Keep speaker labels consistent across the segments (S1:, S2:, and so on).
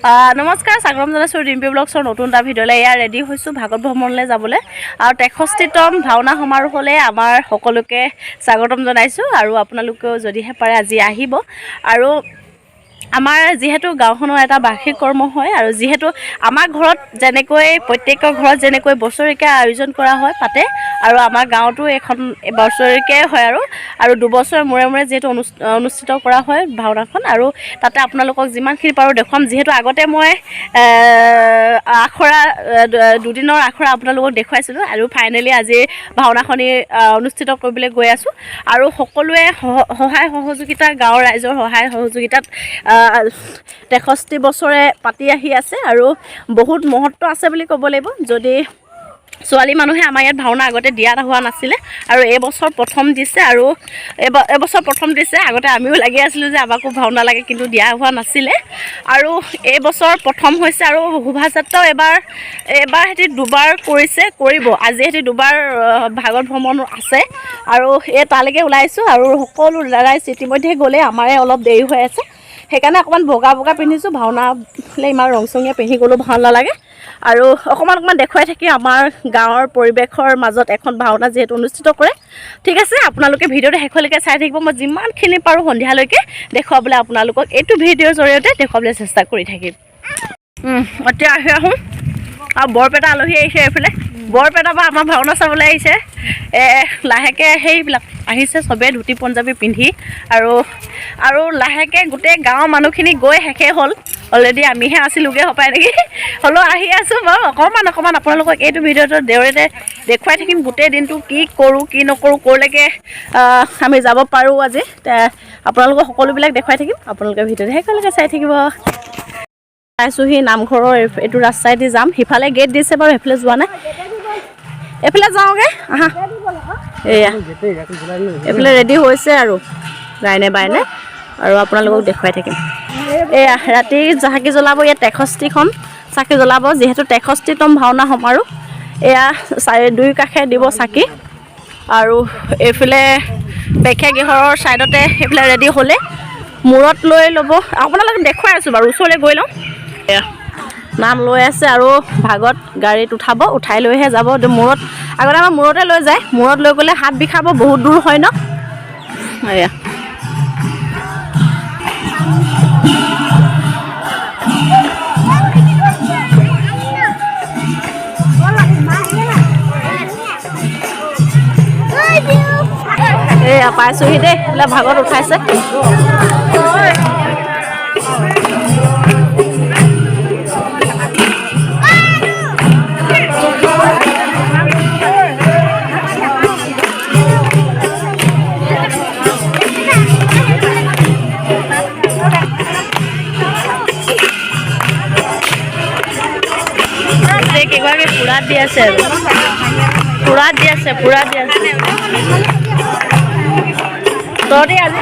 S1: নমস্কাৰ স্বাগতম জনাইছোঁ ৰিম্পি ব্লগছৰ নতুন এটা ভিডিঅ'লৈ। এয়া ৰেডি হৈছোঁ ভাগৱত ভ্ৰমণলৈ যাবলৈ আৰু 63তম ভাওনা সমাৰোহলৈ আমাৰ সকলোকে স্বাগতম জনাইছোঁ আৰু আপোনালোকেও যদিহে পাৰে আজি আহিব। আৰু আমাৰ যিহেতু গাঁওখনৰ এটা বাৰ্ষিক কৰ্ম হয় আৰু যিহেতু আমাৰ ঘৰত যেনেকৈ প্ৰত্যেকৰ ঘৰত যেনেকৈ বছৰেকীয়া আয়োজন কৰা হয় পাতে আৰু আমাৰ গাঁৱতো এখন বছৰেকীয়াই হয় আৰু দুবছৰ মূৰে মূৰে যিহেতু অনুষ্ঠিত কৰা হয় ভাওনাখন আৰু তাতে আপোনালোকক যিমানখিনি পাৰোঁ দেখুৱাম। যিহেতু আগতে মই আখৰা দুদিনৰ আখৰা আপোনালোকক দেখুৱাইছিলোঁ আৰু ফাইনেলি আজি ভাওনাখনি অনুষ্ঠিত কৰিবলৈ গৈ আছোঁ আৰু সকলোৱে সহায় সহযোগিতা গাঁৱৰ ৰাইজৰ সহায় সহযোগিতাত 63 বছৰে পাতি আহি আছে আৰু বহুত মহত্ব আছে বুলি ক'ব লাগিব। যদি ছোৱালী মানুহে আমাৰ ইয়াত ভাওনা আগতে দিয়া হোৱা নাছিলে আৰু এইবছৰ প্ৰথম দিছে আৰু এবছৰ প্ৰথম দিছে। আগতে আমিও লাগি আছিলোঁ যে আমাকো ভাওনা লাগে, কিন্তু দিয়া হোৱা নাছিলে আৰু এইবছৰ প্ৰথম হৈছে আৰু শোভাযাত্ৰাও এবাৰ সিহঁতি দুবাৰ কৰিব। আজি সিহঁতি দুবাৰ ভাগৱত ভ্ৰমণ আছে আৰু তালৈকে ওলাইছোঁ আৰু সকলো ৰাইজ ইতিমধ্যে গ'লে আমাৰে অলপ দেৰি হৈ আছে, সেইকাৰণে অকণমান বগা পিন্ধিছোঁ। ভাওনালৈ ইমান ৰংচঙীয়া পিন্ধি গ'লেও ভাল নালাগে আৰু অকণমান দেখুৱাই থাকি আমাৰ গাঁৱৰ পৰিৱেশৰ মাজত এখন ভাওনা যিহেতু অনুষ্ঠিত কৰে। ঠিক আছে, আপোনালোকে ভিডিঅ'টো শেষলৈকে চাই থাকিব। মই যিমানখিনি পাৰোঁ সন্ধিয়ালৈকে দেখুৱাবলৈ আপোনালোকক এইটো ভিডিঅ'ৰ জৰিয়তে দেখুৱাবলৈ চেষ্টা কৰি থাকিম। এতিয়া আহি আহোঁ আৰু বৰপেটা আলহী আহিছে এইফালে। বৰপেটাৰ পৰা আমাৰ ভাওনা চাবলৈ আহিছে। লাহেকৈ সেইবিলাক আহিছে চবেই ধুতি পঞ্জাবী পিন্ধি আৰু লাহেকৈ গোটেই গাঁৱৰ মানুহখিনি গৈ শেষেই হ'ল। অলৰেডি আমিহে আছিলোঁগৈ হপায় নেকি, হ'লেও আহি আছোঁ বাৰু। অকণমান আপোনালোকক এইটো ভিডিঅ'টো জৰিয়তে দেখুৱাই থাকিম গোটেই দিনটো কি কৰোঁ কি নকৰোঁ, ক'লৈকে আমি যাব পাৰোঁ আজি আপোনালোকক সকলোবিলাক দেখুৱাই থাকিম। আপোনালোকে ভিডিঅ'টো শেষলৈকে চাই থাকিব। পাইছোঁহি নামঘৰৰ এইটো ৰাস্তাইদি যাম। সিফালে গেট দিছে বাৰু, সেইফালে যোৱা নাই, এইফালে যাওঁগৈ আহা। এয়া এইফালে ৰেডি হৈছে আৰু গাইনে বাইনে আৰু আপোনালোকক দেখুৱাই থাকিম। এয়া ৰাতি চাকি জ্বলাব, ইয়াত 63খন চাকি জ্বলাব যিহেতু 63তম ভাওনা সমাৰোহ। এয়া দুই কাষে দিব চাকি আৰু এইফালে প্ৰেক্ষাগৃহৰ ছাইডতে সেইফালে ৰেডি হ'লে মূৰত লৈ ল'ব। আপোনালোকক দেখুৱাই আছোঁ বাৰু, ওচৰলৈ গৈ লওঁ। এয়া নাম লৈ আছে আৰু ভাগত গাড়ীত উঠাই লৈহে যাব। মূৰত আগতে আমাৰ মূৰতে লৈ যায়, মূৰত লৈ গ'লে হাত বিষাব, বহুত দূৰ হয় ন। এয়া পাইছোঁহি দেই, এইবিলাক ভাগত উঠাইছে। কেইগৰাকী পুৰাত দি আছে তহঁতি আজি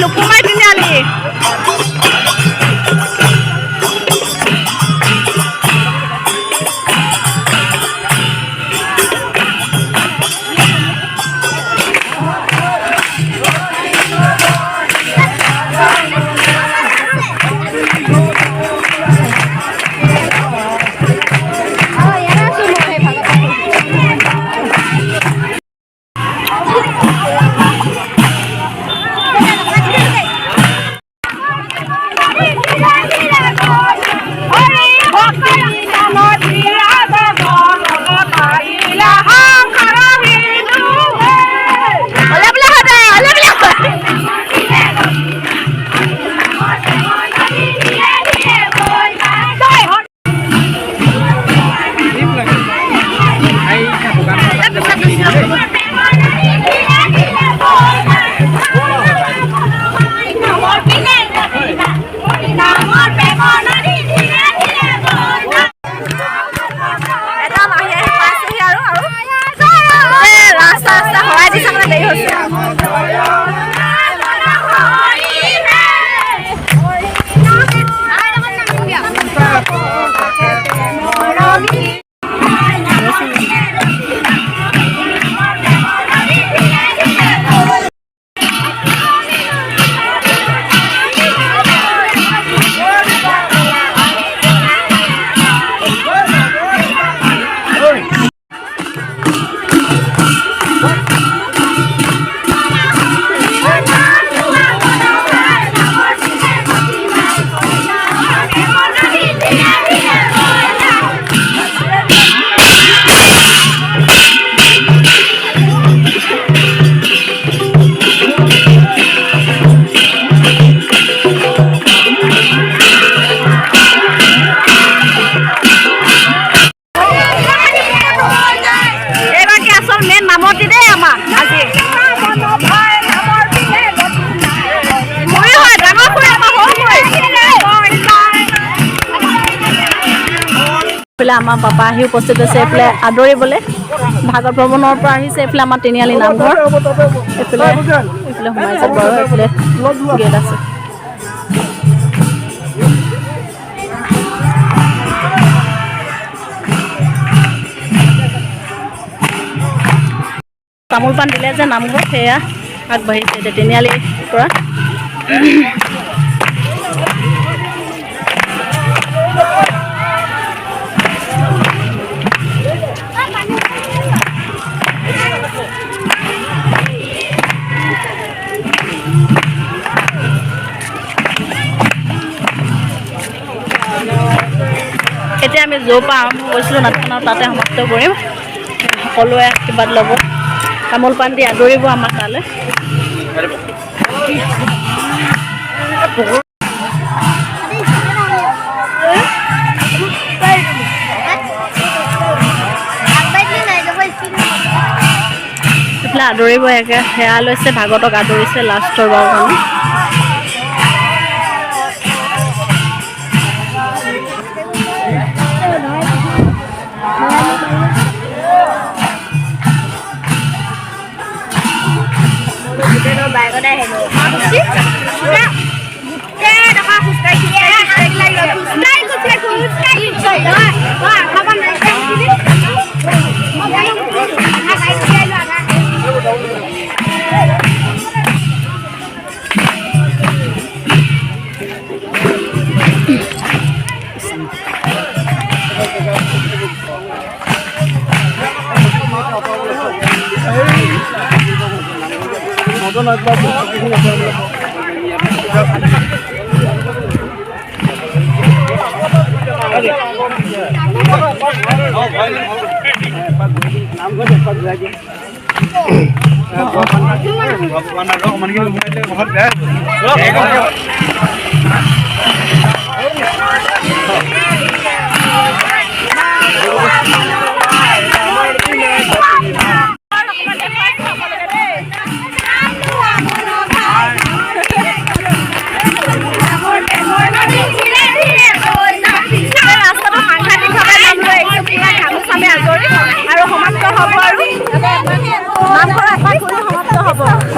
S1: লুকুমাই তিনিআলি আমাৰ পাপা আহি উপস্থিত হৈছে এইফালে আদৰিবলৈ ভাগৱত ভ্ৰমণৰ পৰা আহিছে এইফালে আমাৰ তিনিআলি নামঘৰ এইফালে সোমাই যাব আৰু এইফালে গেট আছে তামোল পাণ দিলে যে নামঘৰ সেয়া আগবাঢ়িছে এতিয়া তিনিআলিৰ পৰা এতিয়া আমি য'ৰ পৰা আৰম্ভ কৰিছিলোঁ নাটখনৰ তাতে সমাপ্ত কৰিম সকলোৱে আশীৰ্বাদ ল'ব তামোল পাণ দি আদৰিব আমাৰ তালৈ এইফালে আদৰিব একে সেয়া লৈছে ভাগৱতক আদৰিছে লাষ্টৰ বাৰৰ কাৰণে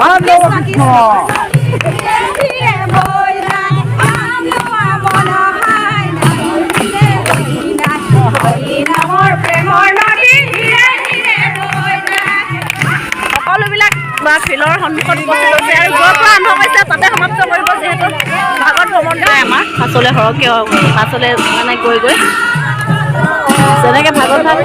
S2: Halo,
S1: সন্মুখত উপস্থিত হৈছে আৰু য'ৰ পৰা আৰম্ভ কৰিছে তাতে সমাপ্ত কৰিব যিহেতু ভাগৱত ভ্ৰমণটোৱে আমাৰ পাছলৈ সৰহকৈ পাছলৈ মানে গৈ যেনেকৈ ভাগৱত ভাগ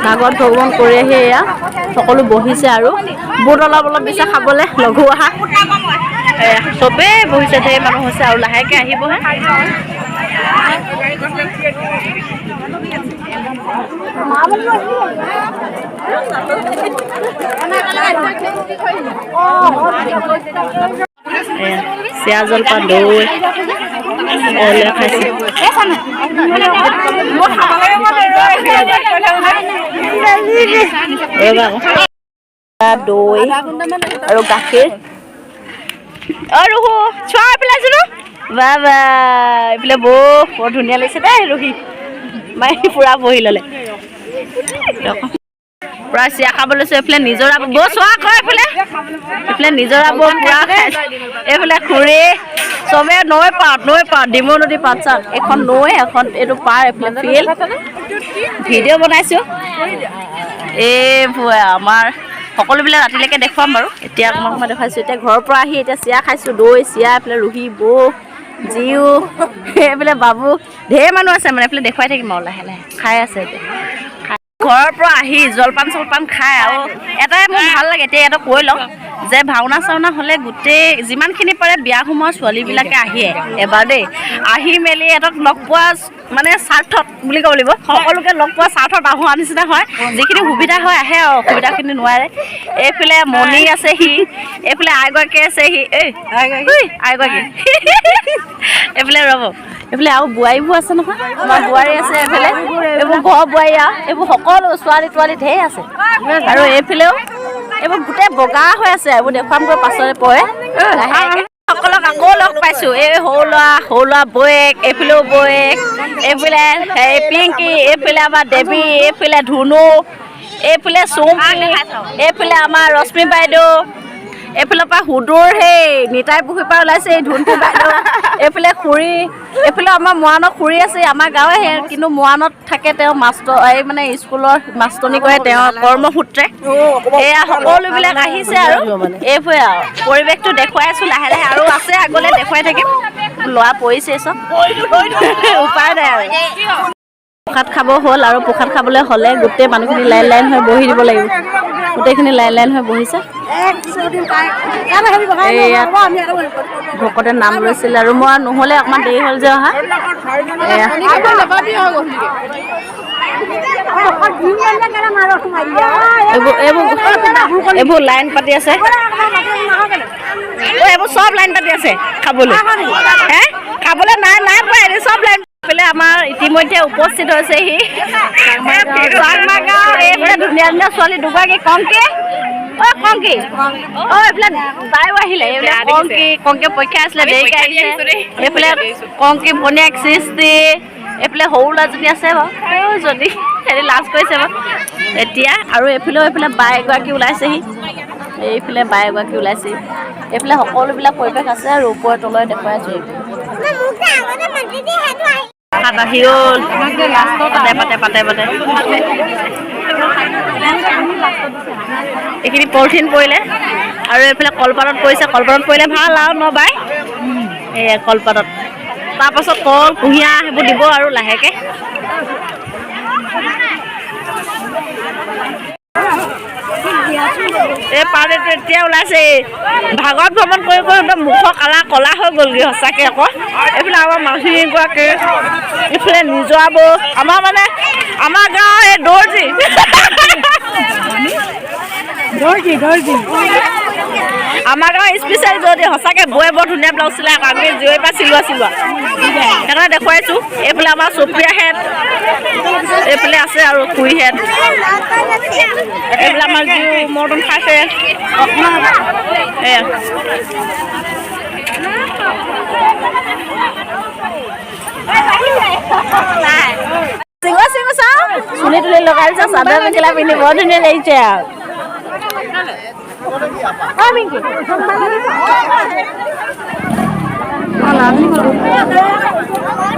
S1: ভাগৱত ভ্ৰমণ কৰি আহি এয়া সকলো বহিছে আৰু বুট অলপ দিছে খাবলৈ লঘু আহাৰ চবেই বহিছে ধেৰ মানুহ হৈছে আৰু লাহেকৈ আহিবহে চিৰা জলপান দৈ খাইছে দৈ আৰু গাখীৰ আৰু চোৱা পেলাইছো ন বা বা এইফালে বৰ ধুনীয়া লাগিছে দেই ৰহি মাই পুৰা বহি ল'লে পুৰা চিৰা খাব লৈছো এইফালে নিজৰা বৌ চোৱা কয় এইফালে নিজৰা বৌ পুৰা খাইছে এইফালে খুৰী চবে নৈ পাৰত ডিমৌ নদী পাত চাত এখন নৈ এখন এইটো পাৰ এইফালে ফিল্ড ভিডিঅ' বনাইছোঁ এইবোৰ আমাৰ সকলোবিলাক ৰাতিলৈকে দেখুৱাম বাৰু এতিয়া অকণমান দেখুৱাইছোঁ এতিয়া ঘৰৰ পৰা আহি এতিয়া চিৰা খাইছোঁ দৈ চিৰা এইফালে ৰুহি বৌ জিও এইফালে বাবু ঢেৰ মানুহ আছে মানে এইফালে দেখুৱাই থাকিম আৰু লাহে লাহে খাই আছে এতিয়া ঘৰৰ পৰা আহি জলপান চলপান খাই আৰু এটাই মোৰ ভাল লাগে এতিয়া এটা কৈ লওঁ যে ভাওনা চাওনা হ'লে গোটেই যিমানখিনি পাৰে বিয়া সোমোৱা ছোৱালীবিলাকে আহে এবাৰ দেই আহি মেলি এটাক লগ পোৱা মানে স্বাৰ্থত বুলি ক'ব লাগিব সকলোকে লগ পোৱা স্বাৰ্থত আহোঁ নিচিনা হয় যিখিনি সুবিধা হয় আহে আৰু অসুবিধাখিনি নোৱাৰে এইফালে মণি আছেহি এইফালে আইগৰাকী আছেহি আইগৰাকী এইফালে ৰ'ব এইফালে আৰু বোৱাৰীবোৰ আছে নহয় আমাৰ বোৱাৰী আছে এইফালে এইবোৰ ঘৰ বোৱাৰী আৰু এইবোৰ সকলো ছোৱালী তোৱালী ঢেৰ আছে আৰু এইফালেও এইবোৰ গোটেই বগা হৈ আছে এইবোৰ দেখুৱামগৈ পাছৰে পৰে সকলক আকৌ লগ পাইছোঁ এই সৰু ল'ৰা বৌয়েক এইফালেও বৌয়েক এইফালে পিংকি এইফালে আমাৰ দেৱী এইফালে ধুনু এইফালে চুমকি এইফালে আমাৰ ৰশ্মি বাইদেউ এইফালৰ পৰা সুদূৰ সেই নিতাই পুখুৰীৰ পৰা ওলাইছে এই ধুনু বাইদেউ এইফালে খুৰী এইফালে আমাৰ মৰাণত খুৰী আছে আমাৰ গাঁৱে কিন্তু মৰাণত থাকে তেওঁ মাষ্টৰ এই মানে স্কুলৰ মাষ্টৰণি কৰে তেওঁৰ কৰ্মসূত্ৰে এয়া সকলোবিলাক আহিছে আৰু এইবোৰে আৰু পৰিৱেশটো দেখুৱাই আছোঁ লাহে লাহে আৰু আছে আগলৈ দেখুৱাই থাকিম ল'ৰা পৰিছে চব উপায় নাই আৰু প্ৰসাদ খাব হ'ল আৰু প্ৰসাদ খাবলৈ হ'লে গোটেই মানুহখিনি লাইন হৈ বহি দিব লাগিব গোটেইখিনি লাইন হৈ বহিছে ভকতে নাম লৈছিল আৰু মই নহ'লে অকণমান দেৰি হ'ল যে অহা এইবোৰ লাইন পাতি আছে এইবোৰ চব লাইন পাতি আছে খাবলৈ খাবলৈ নাই পোৱা চব লাইন আমাৰ ইতিমধ্যে উপস্থিত হৈছেহি এইফালে ধুনীয়া ধুনীয়া ছোৱালী দুগৰাকী কংকি এইফালে তাইও আহিলে এইফালে কংকি পৰীক্ষা আছিলে দেৰিকৈ আহিছে এইফালে কংকি ভনীয়েক সৃষ্টি এইফালে সৰু ল'ৰাজনী আছে বাৰু যদি হেৰি লাজ কৰিছে বাৰু এতিয়া আৰু এইফালে বাই এগৰাকী ওলাইছেহি এইফালে বাই এগৰাকী ওলাইছেহি এইফালে সকলোবিলাক পৰিৱেশ আছে আৰু ওপৰে তলৰে দেখুৱাই আছোঁ আহি হ'ল পাতে এইখিনি পলিথিন পৰিলে আৰু এইফালে কলপাতত পৰিলে ভাল আৰু নবাই এই কলপাতত তাৰপাছত কল কুঁহিয়াৰ সেইবোৰ দিব আৰু লাহেকৈ এই পাৰ্টিটো এতিয়া ওলাইছে ভাগৱত ভ্ৰমণ কৰি কৰি একদম মুখৰ কালা কলা হৈ গ'লগৈ সঁচাকৈ আকৌ এইফালে আমাৰ মাছীগৰাকী এইফালে নিজৰাব আমাৰ গাঁৱৰ এই দৰ্জী আমাৰ গাঁৱৰ স্পেচিয়েল যদি সঁচাকৈ বৈ বৰ ধুনীয়া ব্লাউজ চিলাই আকৌ আমি জীয়ৰ পৰা চিলোৱা সেইকাৰণে দেখুৱাইছোঁ এইফালে আমাৰ চফিয়া হেড এইফালে আছে আৰু খুৰী হেড এইফালে আমাৰ যি মৰ্টন খাইছে এয়া চিঙো চাওঁ চুলি তুলি লগাইছে চাদৰ মেখেলা পিন্ধি বৰ ধুনীয়া লাগিছে আৰু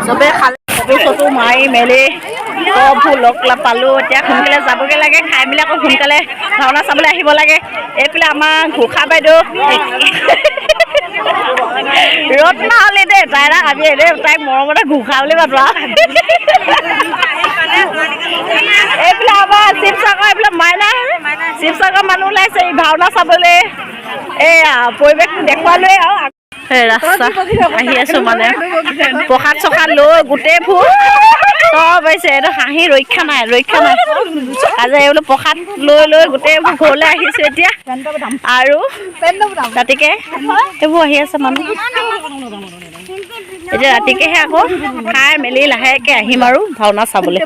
S1: চবে খালে ফটো মাৰি মেলি চববোৰ লগ পালোঁ এতিয়া সোনকালে যাবগৈ লাগে খাই মেলি আকৌ সোনকালে ভাওনা চাবলৈ আহিব লাগে এইফালে আমাৰ ঘোষা বাইদেউ ৰ'দ নহ'লে দেই তাইৰা আমি এনেই তাইক মৰমতে ঘোষা বুলি মাতো এইফালে আমাৰ শিৱসাগৰ এইফালে মাইনা শিৱসাগৰ মানুহ ওলাইছে এই ভাওনা চাবলৈ এয়া পৰিৱেশটো দেখুৱালোৱে আৰু ৰাস্তা আহি আছো মানে প্ৰসাদ চসাদ লৈ গোটেইবোৰ চব হৈছে এইটো হাঁহি ৰক্ষা নাই আজি এইবোলো প্ৰসাদ লৈ গোটেইবোৰ ঘৰলৈ আহিছো এতিয়া আৰু ৰাতিকে এইবোৰ আহি আছে মানুহ এতিয়া ৰাতিকেহে আকৌ খাই মেলি লাহেকৈ আহিম আৰু ভাওনা চাবলৈ